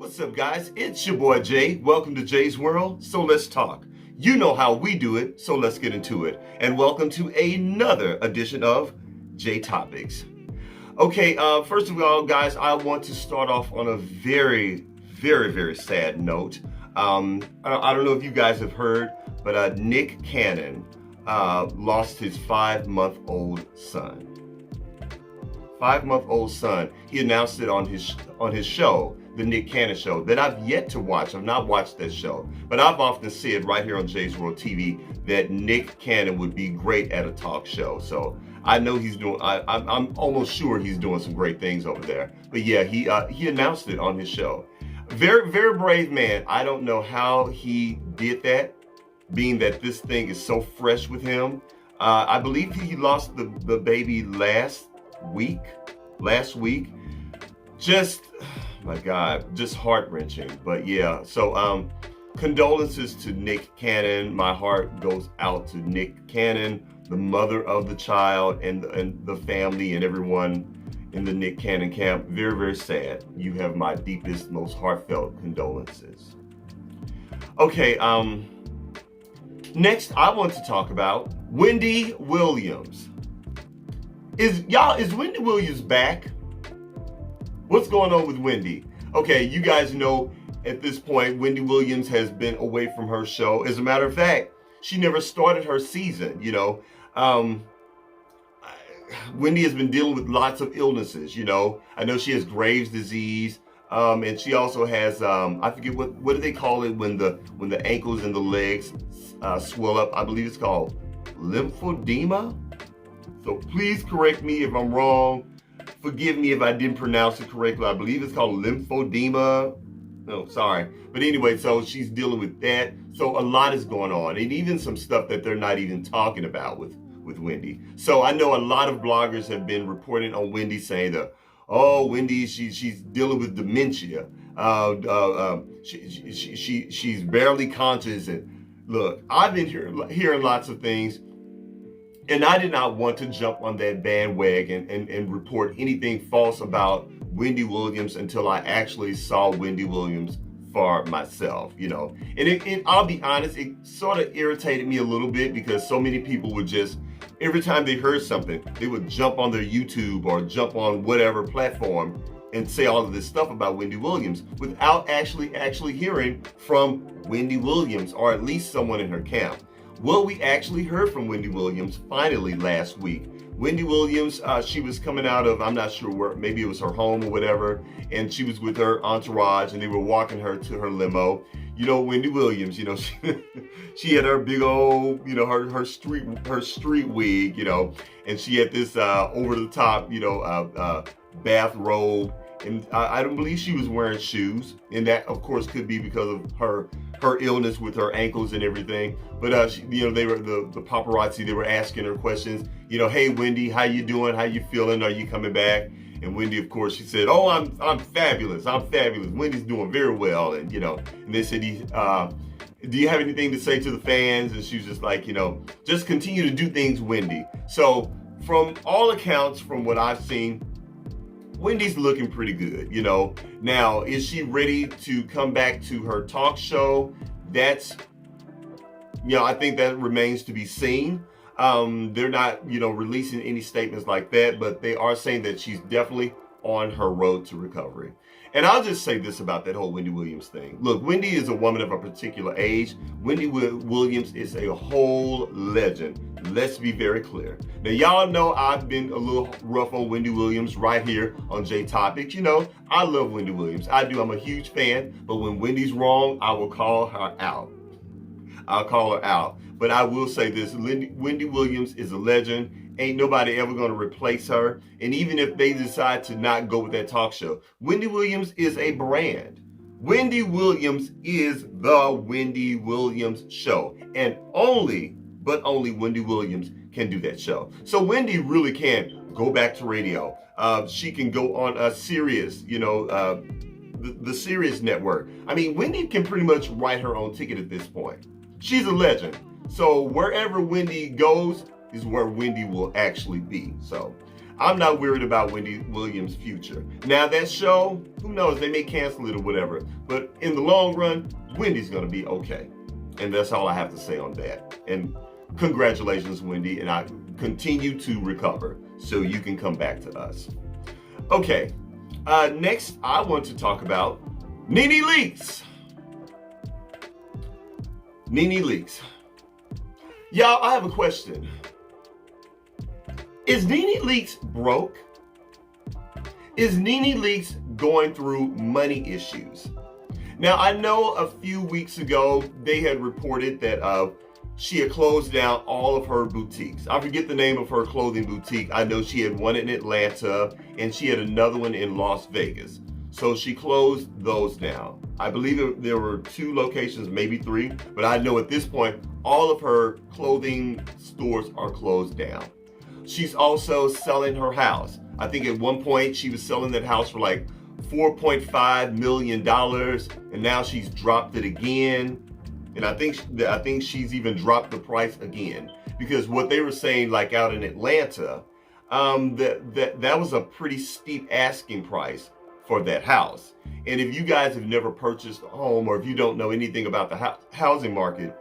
What's up, guys? It's your boy Jay. Welcome to Jay's World. So let's talk. You know how we do it, so let's get into it. And welcome to another edition of Jay Topics. Okay, first of all, guys, I want to start off on a very sad note. I don't know if you guys have heard, but Nick Cannon lost his 5-month-old son. 5-month-old son. He announced it on his show, the Nick Cannon Show, that I've yet to watch. I've not watched that show, but I've often said right here on Jay's World TV that Nick Cannon would be great at a talk show. So I know he's doing. I'm almost sure he's doing some great things over there. But yeah, he announced it on his show. Very brave man. I don't know how he did that, being that this thing is so fresh with him. I believe he lost the baby last week. Just, my God, just heart-wrenching. But yeah, so condolences to Nick Cannon. My heart goes out to Nick Cannon, the mother of the child, and the family and everyone in the Nick Cannon camp. Very sad. You have my deepest, most heartfelt condolences. Okay, next I want to talk about Wendy Williams. Is Wendy Williams back? What's going on with Wendy? Okay, you guys know at this point, Wendy Williams has been away from her show. As a matter of fact, she never started her season, Wendy has been dealing with lots of illnesses, I know she has Graves' disease, and she also has, I forget what do they call it when the ankles and the legs swell up. I believe it's called lymphedema. So please correct me if I'm wrong. Forgive me if I didn't pronounce it correctly. I believe it's called lymphedema. No, sorry. But anyway, so she's dealing with that. So a lot is going on, and even some stuff that they're not even talking about with Wendy. So I know a lot of bloggers have been reporting on Wendy, saying that, oh, Wendy, she's dealing with dementia. She's barely conscious. And look, I've been hearing lots of things. And I did not want to jump on that bandwagon and report anything false about Wendy Williams until I actually saw Wendy Williams for myself, And I'll be honest, it sort of irritated me a little bit because so many people would just, every time they heard something, they would jump on their YouTube or jump on whatever platform and say all of this stuff about Wendy Williams without actually hearing from Wendy Williams, or at least someone in her camp. Well, we actually heard from Wendy Williams finally last week. Wendy Williams, she was coming out of, I'm not sure where, maybe it was her home or whatever, and she was with her entourage and they were walking her to her limo. Wendy Williams, she had her big old, her street wig, and she had this over the top, bathrobe. And I don't believe she was wearing shoes, and that of course could be because of her illness with her ankles and everything. But they were the paparazzi. They were asking her questions. Hey Wendy, how you doing? How you feeling? Are you coming back? And Wendy, of course, she said, "Oh, I'm fabulous. I'm fabulous. Wendy's doing very well." And and they said, "Do you have anything to say to the fans?" And she was just like, just continue to do things, Wendy. So from all accounts, from what I've seen, Wendy's looking pretty good, Now, is she ready to come back to her talk show? That's, I think that remains to be seen. They're not, releasing any statements like that, but they are saying that she's definitely on her road to recovery. And I'll just say this about that whole Wendy Williams thing. Look, Wendy is a woman of a particular age. Wendy Williams is a whole legend. Let's be very clear. Now, y'all know I've been a little rough on Wendy Williams right here on J Topics. I love Wendy Williams. I do. I'm a huge fan. But when Wendy's wrong, I will call her out. I'll call her out. But I will say this, Wendy Williams is a legend. Ain't nobody ever going to replace her. And even if they decide to not go with that talk show, Wendy Williams is a brand. Wendy Williams is the Wendy Williams Show. And only Wendy Williams can do that show. So Wendy really can go back to radio. She can go on a Sirius, the Sirius network. I mean, Wendy can pretty much write her own ticket at this point. She's a legend. So wherever Wendy goes is where Wendy will actually be. So I'm not worried about Wendy Williams' future. Now that show, who knows, they may cancel it or whatever. But in the long run, Wendy's gonna be okay. And that's all I have to say on that. And congratulations, Wendy, and I continue to recover so you can come back to us. Okay, next I want to talk about neneleakes. Neneleakes. Y'all, I have a question. Is neneleakes broke? Is neneleakes going through money issues? Now, I know a few weeks ago they had reported that she had closed down all of her boutiques. I forget the name of her clothing boutique. I know she had one in Atlanta and she had another one in Las Vegas. So she closed those down. I believe there were 2 locations, maybe 3, but I know at this point, all of her clothing stores are closed down. She's also selling her house. I think at one point she was selling that house for like $4.5 million, and now she's dropped it again. And I think she's even dropped the price again, because what they were saying, like out in Atlanta, that was a pretty steep asking price for that house. And if you guys have never purchased a home, or if you don't know anything about the housing market,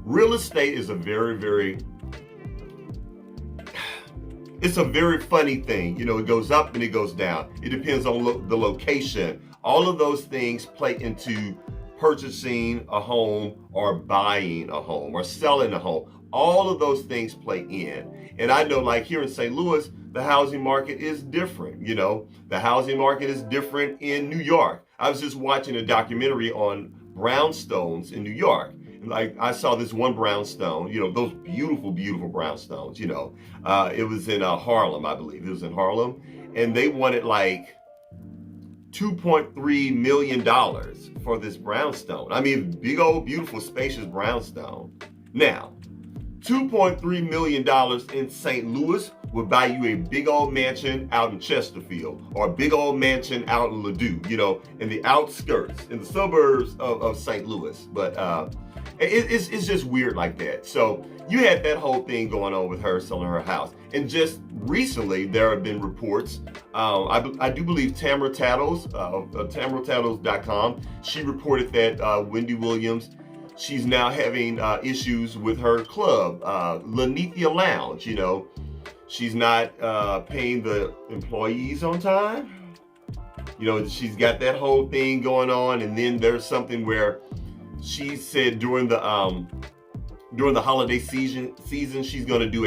real estate is a very it's a very funny thing. You know, it goes up and it goes down. It depends on the location. All of those things play into purchasing a home or buying a home or selling a home. All of those things play in. And I know, like here in St. Louis, the housing market is different. You know, the housing market is different in New York. I was just watching a documentary on brownstones in New York. Like, I saw this one brownstone, you know, those beautiful, beautiful brownstones, you know. It was in Harlem, I believe. It was in Harlem. And they wanted like $2.3 million for this brownstone. I mean, big old, beautiful, spacious brownstone. Now, $2.3 million in St. Louis would buy you a big old mansion out in Chesterfield, or a big old mansion out in Ladue, you know, in the outskirts, in the suburbs of St. Louis. But it's just weird like that. So you had that whole thing going on with her selling her house. And just recently, there have been reports. I do believe Tamara Tattles, TamaraTattles.com, she reported that Wendy Williams, she's now having issues with her club, Lenithia Lounge. You know, she's not paying the employees on time. You know, she's got that whole thing going on. And then there's something where she said during the holiday season, she's going to do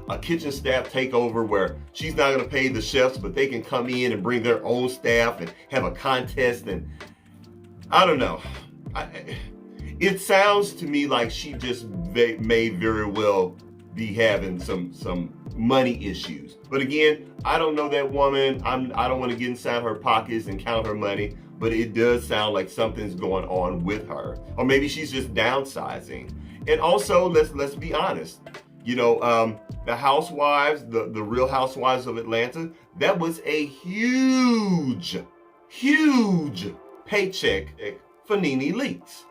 a kitchen staff takeover where she's not going to pay the chefs, but they can come in and bring their own staff and have a contest. And I don't know. It sounds to me like she just may very well be having some money issues. But again, I don't know that woman. I don't want to get inside her pockets and count her money. But it does sound like something's going on with her, or maybe she's just downsizing. And also, let's be honest. You know, the housewives, the Real Housewives of Atlanta, that was a huge paycheck for neneleakes.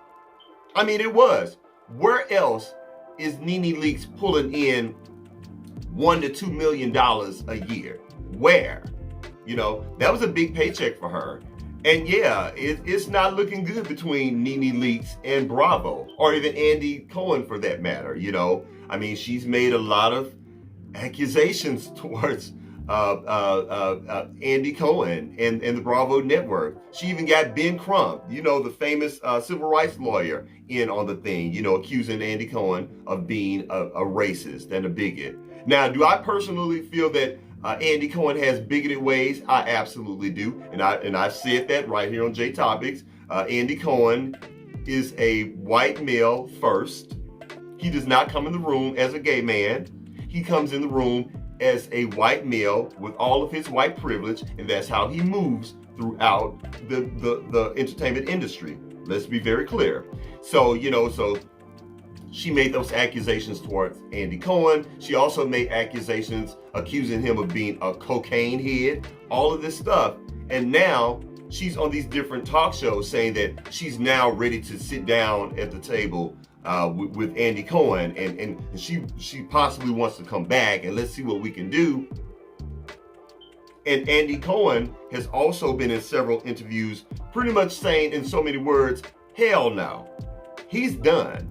I mean, it was. Where else is neneleakes pulling in $1 to $2 million a year? Where? You know, that was a big paycheck for her. And yeah, it's not looking good between neneleakes and Bravo, or even Andy Cohen for that matter. You know, I mean, she's made a lot of accusations towards Andy Cohen and the Bravo network. She even got Ben Crump, you know, the famous civil rights lawyer, in on the thing, you know, accusing Andy Cohen of being a racist and a bigot. Now, do I personally feel that Andy Cohen has bigoted ways? I absolutely do. And I've said that right here on J Topics. Andy Cohen is a white male first. He does not come in the room as a gay man. He comes in the room as a white male with all of his white privilege, and that's how he moves throughout the entertainment industry. Let's be very clear. So, you know, she made those accusations towards Andy Cohen. She also made accusations accusing him of being a cocaine head, all of this stuff. And now she's on these different talk shows saying that she's now ready to sit down at the table with Andy Cohen, and she possibly wants to come back and let's see what we can do. And Andy Cohen has also been in several interviews pretty much saying in so many words, hell no. He's done.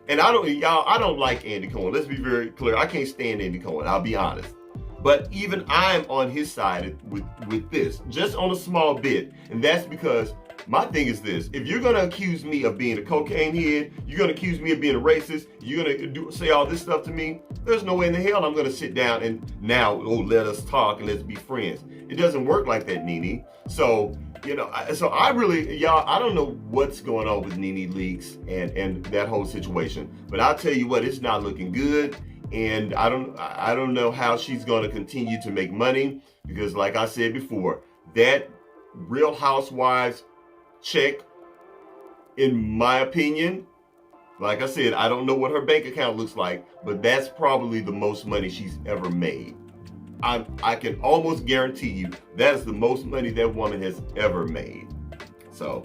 And I don't like Andy Cohen. Let's be very clear. I can't stand Andy Cohen. I'll be honest. But even I'm on his side with this, just on a small bit. And that's because my thing is this. If you're going to accuse me of being a cocaine head, you're going to accuse me of being a racist, you're going to say all this stuff to me, there's no way in the hell I'm going to sit down and now, let us talk and let's be friends. It doesn't work like that, Nene. So, I really, y'all, I don't know what's going on with neneleakes and that whole situation. But I'll tell you what, it's not looking good. And I don't know how she's going to continue to make money because, like I said before, that Real Housewives check, in my opinion, like I said, I don't know what her bank account looks like, but that's probably the most money she's ever made. I can almost guarantee you that is the most money that woman has ever made. So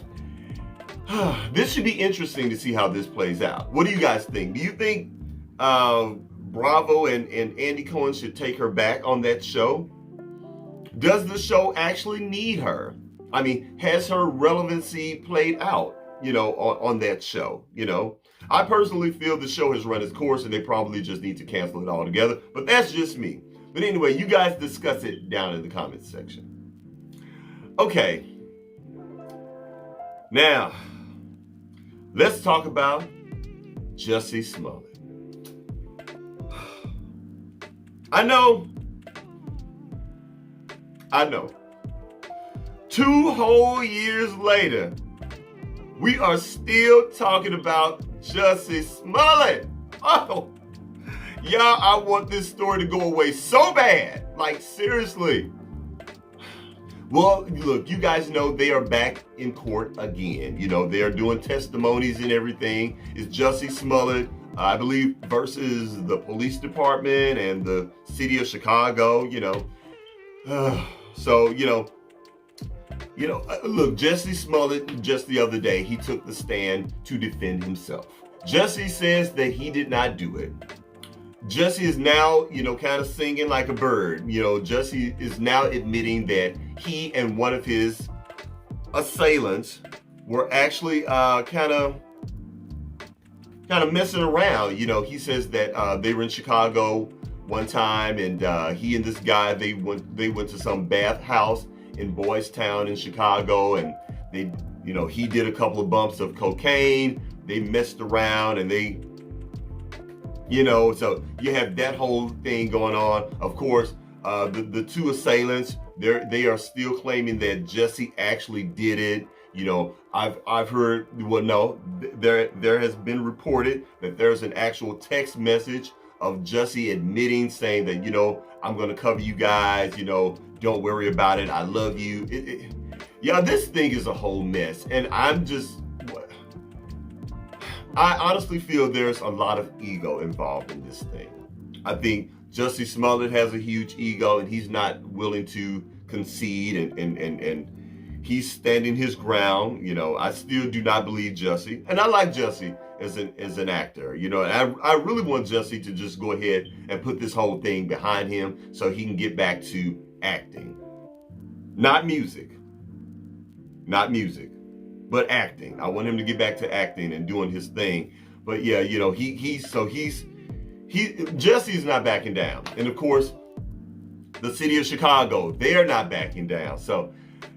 this should be interesting to see how this plays out. What do you guys think? Do you think Bravo and Andy Cohen should take her back on that show? Does the show actually need her? I mean, has her relevancy played out, on that show? I personally feel the show has run its course and they probably just need to cancel it altogether, but that's just me. But anyway, you guys discuss it down in the comments section. Okay. Now, let's talk about Jussie Smollett. I know. 2 whole years later, we are still talking about Jussie Smollett. Oh, y'all, I want this story to go away so bad. Like, seriously. Well, look, you guys know they are back in court again. They are doing testimonies and everything. It's Jussie Smollett, I believe, versus the police department and the city of Chicago, So, look, Jussie Smollett, just the other day, he took the stand to defend himself. Jussie says that he did not do it. Jussie is now, kind of singing like a bird. Jussie is now admitting that he and one of his assailants were actually kind of messing around. He says that they were in Chicago one time, and he and this guy, they went to some bath house in Boys Town in Chicago, and they, he did a couple of bumps of cocaine. They messed around, and they, so you have that whole thing going on. Of course, the 2 assailants, they are still claiming that Jussie actually did it. I've heard, well, no, there has been reported that there's an actual text message of Jussie admitting, saying that, I'm going to cover you guys, don't worry about it. I love you. This thing is a whole mess. And I honestly feel there's a lot of ego involved in this thing. I think Jussie Smollett has a huge ego and he's not willing to concede and he's standing his ground. I still do not believe Jussie. And I like Jussie as an actor, and I really want Jussie to just go ahead and put this whole thing behind him so he can get back to acting. Not music, but acting. I want him to get back to acting and doing his thing. But yeah, Jussie's not backing down. And of course, the city of Chicago, they're not backing down. So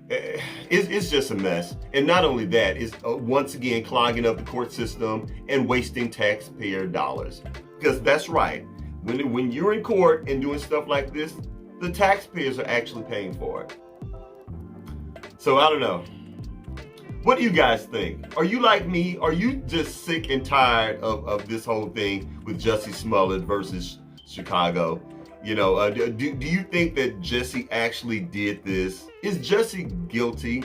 it's just a mess. And not only that, it's once again clogging up the court system and wasting taxpayer dollars. Because that's right. When you're in court and doing stuff like this, the taxpayers are actually paying for it. So I don't know. What do you guys think? Are you like me? Are you just sick and tired of this whole thing with Jussie Smollett versus Chicago? Do you think that Jussie actually did this? Is Jussie guilty?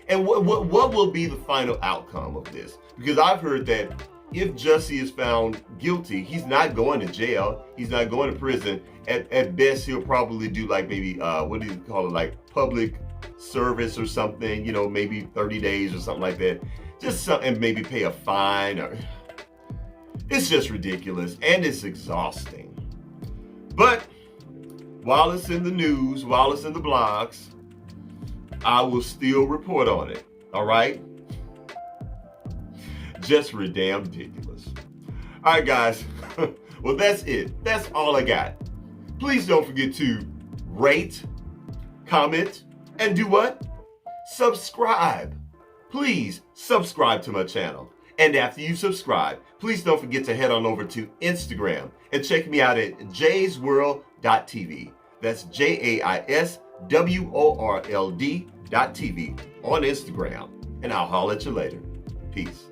And what will be the final outcome of this? Because I've heard that if Jussie is found guilty, he's not going to jail. He's not going to prison. At best, he'll probably do like maybe, what do you call it? Like public service or something, maybe 30 days or something like that. Just something, and maybe pay a fine. It's just ridiculous and it's exhausting. But while it's in the news, while it's in the blogs, I will still report on it. All right? Just damn ridiculous. All right, guys. Well, that's it. That's all I got. Please don't forget to rate, comment, and do what? Subscribe. Please subscribe to my channel. And after you subscribe, please don't forget to head on over to Instagram and check me out at jaysworld.tv. That's JAISWORLD.tv on Instagram. And I'll holler at you later. Peace.